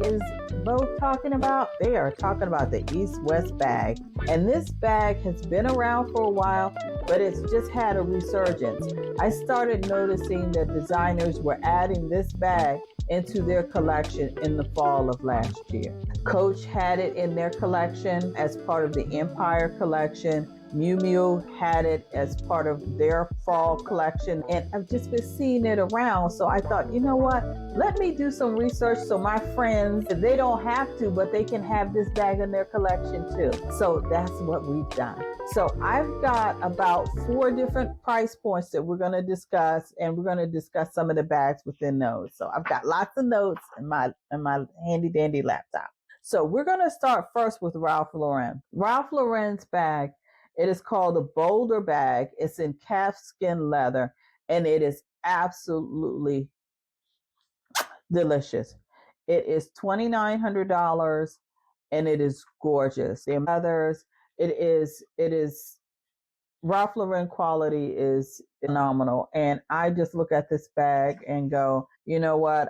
is Vogue talking about? They are talking about the East West bag. And this bag has been around for a while, but it's just had a resurgence. I started noticing that designers were adding this bag into their collection in the fall of last year. Coach had it in their collection as part of the Empire collection. Miu Miu had it as part of their fall collection, and I've just been seeing it around. So I thought, you know what? Let me do some research so my friends, they don't have to, but they can have this bag in their collection too. So that's what we've done. So I've got about 4 different price points that we're going to discuss, and we're going to discuss some of the bags within those. So I've got lots of notes in my handy dandy laptop. So we're going to start first with Ralph Lauren. Ralph Lauren's bag, it is called a Boulder bag. It's in calfskin leather, and it is absolutely delicious. It is $2,900, and it is gorgeous. The others, it is Ralph Lauren quality is phenomenal. And I just look at this bag and go, you know what?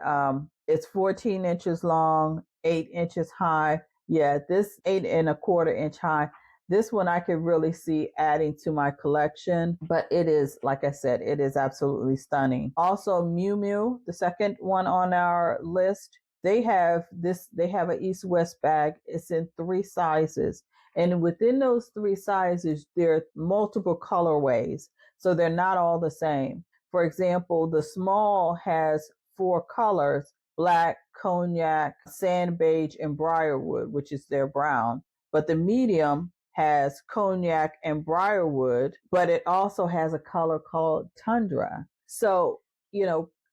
It's 14 inches long, 8 inches high. Yeah, this 8.25 inch high. This one I could really see adding to my collection, but it is, like I said, it is absolutely stunning. Also, Miu Miu, the second one on our list, they have an East-West bag. It's in 3 sizes. And within those 3 sizes, there are multiple colorways. So they're not all the same. For example, the small has 4 colors: black, cognac, sand beige, and briarwood, which is their brown. But the medium has cognac and briarwood, but it also has a color called tundra. So,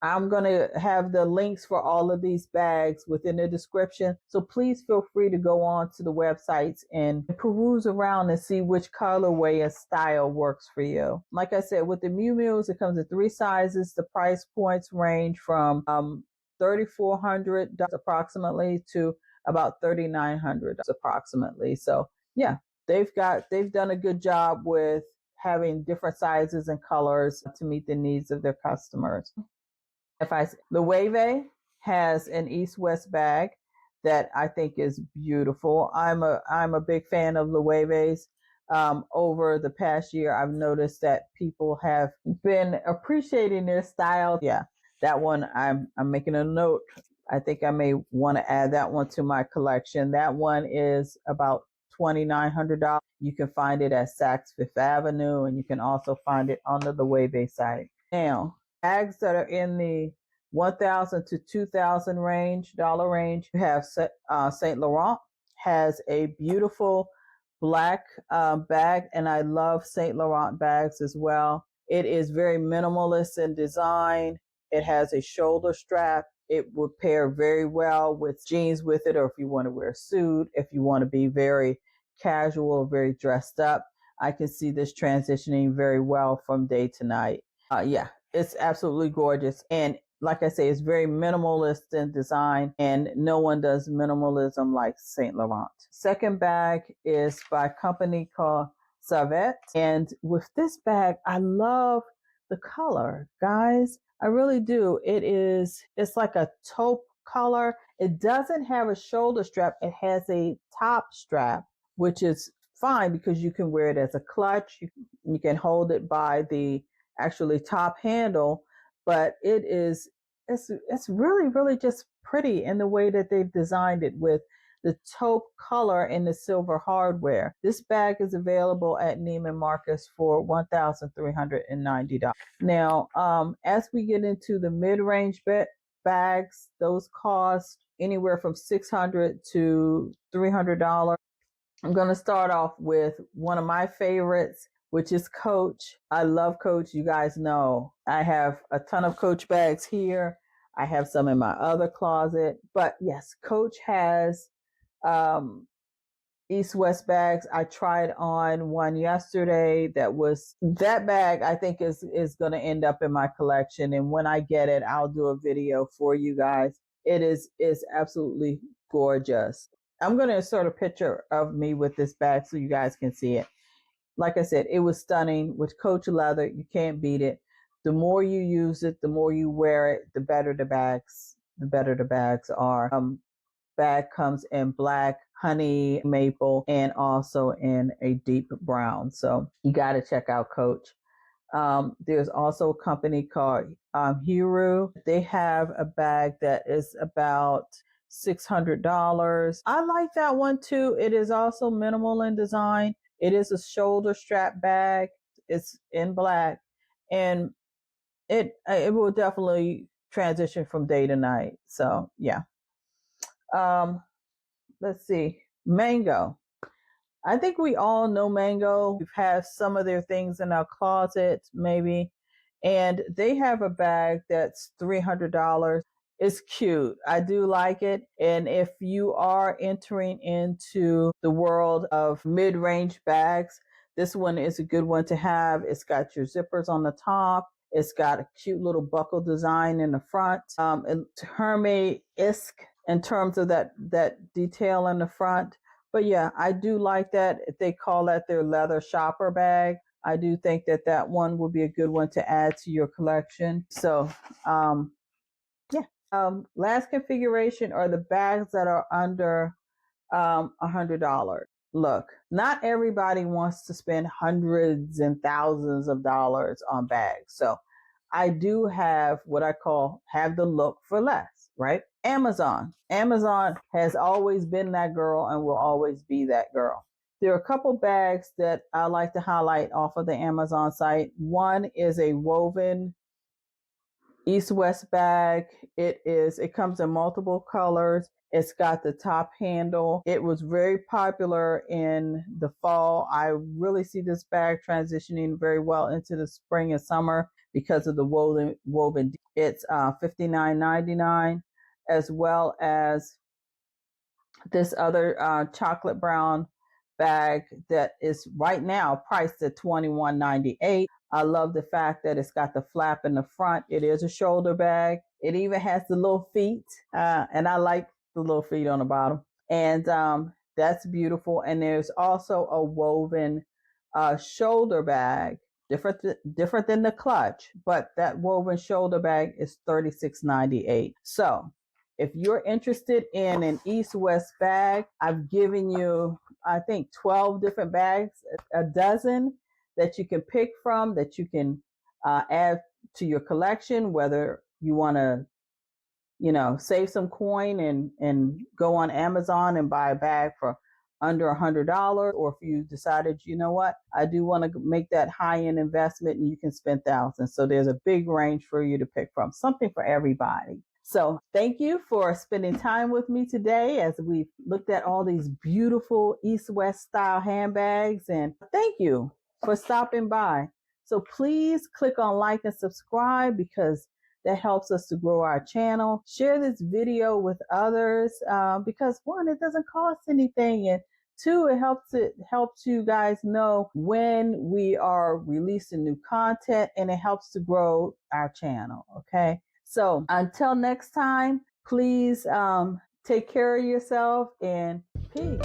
I'm going to have the links for all of these bags within the description. So please feel free to go on to the websites and peruse around and see which colorway and style works for you. Like I said, with the Miu Mius, it comes in 3 sizes. The price points range from $3,400 approximately to about $3,900 approximately. So yeah, they've done a good job with having different sizes and colors to meet the needs of their customers. Loewe has an East-West bag that I think is beautiful. I'm a big fan of Loewe's. Over the past year, I've noticed that people have been appreciating their style. Yeah, that one I'm making a note. I think I may want to add that one to my collection. That one is about $2,900. You can find it at Saks Fifth Avenue, and you can also find it on the Loewe site. Now, bags that are in the $1,000 to $2,000 dollar range. You have Saint Laurent has a beautiful black bag, and I love Saint Laurent bags as well. It is very minimalist in design. It has a shoulder strap. It would pair very well with jeans with it, or if you want to wear a suit, if you want to be very casual, very dressed up. I can see this transitioning very well from day to night. Yeah, it's absolutely gorgeous. And like I say, it's very minimalist in design, and no one does minimalism like Saint Laurent. Second bag is by a company called Savette. And with this bag, I love the color, guys. I really do. It's like a taupe color. It doesn't have a shoulder strap. It has a top strap, which is fine because you can wear it as a clutch. You can hold it by the actually top handle, but it's really, really just pretty in the way that they've designed it with the taupe color and the silver hardware. This bag is available at Neiman Marcus for $1,390. Now, as we get into the mid-range bags, those cost anywhere from $600 to $300. I'm going to start off with one of my favorites, which is Coach. I love Coach. You guys know I have a ton of Coach bags here. I have some in my other closet. But yes, Coach has East-West bags. I tried on one yesterday. That bag I think is going to end up in my collection. And when I get it, I'll do a video for you guys. It is absolutely gorgeous. I'm going to insert a picture of me with this bag so you guys can see it. Like I said, it was stunning with Coach leather. You can't beat it. The more you use it, the more you wear it, the better the bags are. bag comes in black, honey, maple, and also in a deep brown. So you got to check out Coach. There's also a company called Hero. They have a bag that is about $600. I like that one too. It is also minimal in design. It is a shoulder strap bag. It's in black, and it will definitely transition from day to night. So yeah. Um, let's see. Mango. I think we all know Mango. We've had some of their things in our closets, maybe. And they have a bag that's $300. It's cute. I do like it. And if you are entering into the world of mid range bags, this one is a good one to have. It's got your zippers on the top. It's got a cute little buckle design in the front. It's Hermes-esque in terms of that detail in the front. But yeah, I do like that. They call that their leather shopper bag. I do think that that one would be a good one to add to your collection. So, yeah. Last configuration are the bags that are under $100. Look, not everybody wants to spend hundreds and thousands of dollars on bags. So I do have what I call have the look for less, right? Amazon. Amazon has always been that girl and will always be that girl. There are a couple bags that I like to highlight off of the Amazon site. One is a woven East-West bag. It comes in multiple colors. It's got the top handle. It was very popular in the fall. I really see this bag transitioning very well into the spring and summer because of the woven. It's $59.99, as well as this other chocolate brown bag that is right now priced at $21.98. I love the fact that it's got the flap in the front. It is a shoulder bag. It even has the little feet, and I like the little feet on the bottom. And that's beautiful. And there's also a woven shoulder bag, different than the clutch, but that woven shoulder bag is $36.98. So if you're interested in an East-West bag, I've given you, I think, 12 different bags, a dozen that you can pick from, that you can add to your collection, whether you want to, save some coin and go on Amazon and buy a bag for under $100, or if you decided, you know what, I do want to make that high-end investment and you can spend thousands. So there's a big range for you to pick from, something for everybody. So thank you for spending time with me today as we looked at all these beautiful East-West style handbags, and thank you for stopping by. So please click on like and subscribe because that helps us to grow our channel. Share this video with others because one, it doesn't cost anything, and two, it helps you guys know when we are releasing new content, and it helps to grow our channel. Okay. So until next time, please take care of yourself and peace.